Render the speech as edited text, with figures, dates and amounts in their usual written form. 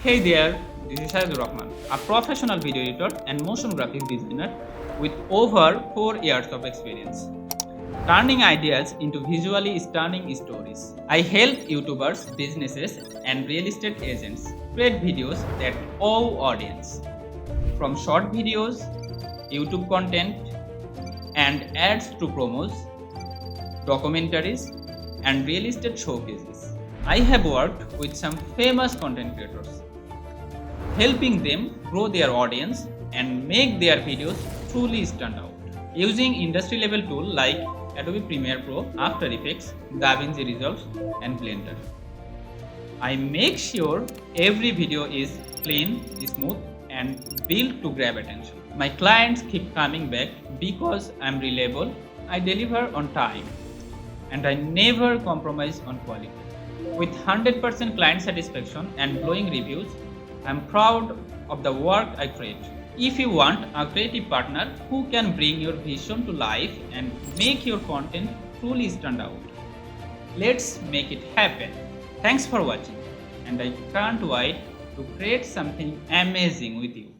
Hey there, this is Shahidul Rahman, a professional video editor and motion graphic designer with over 4 years of experience, turning ideas into visually stunning stories. I help YouTubers, businesses, and real estate agents create videos that owe audience. From short videos, YouTube content, and ads to promos, documentaries, and real estate showcases. I have worked with some famous content creators, helping them grow their audience and make their videos truly stand out. Using industry level tools like Adobe Premiere Pro, After Effects, DaVinci Resolve, and Blender. I make sure every video is clean, smooth, and built to grab attention. My clients keep coming back because I'm reliable, I deliver on time, and I never compromise on quality. With 100% client satisfaction and glowing reviews, I'm proud of the work I create. If you want a creative partner who can bring your vision to life and make your content truly stand out, let's make it happen. Thanks for watching, and I can't wait to create something amazing with you.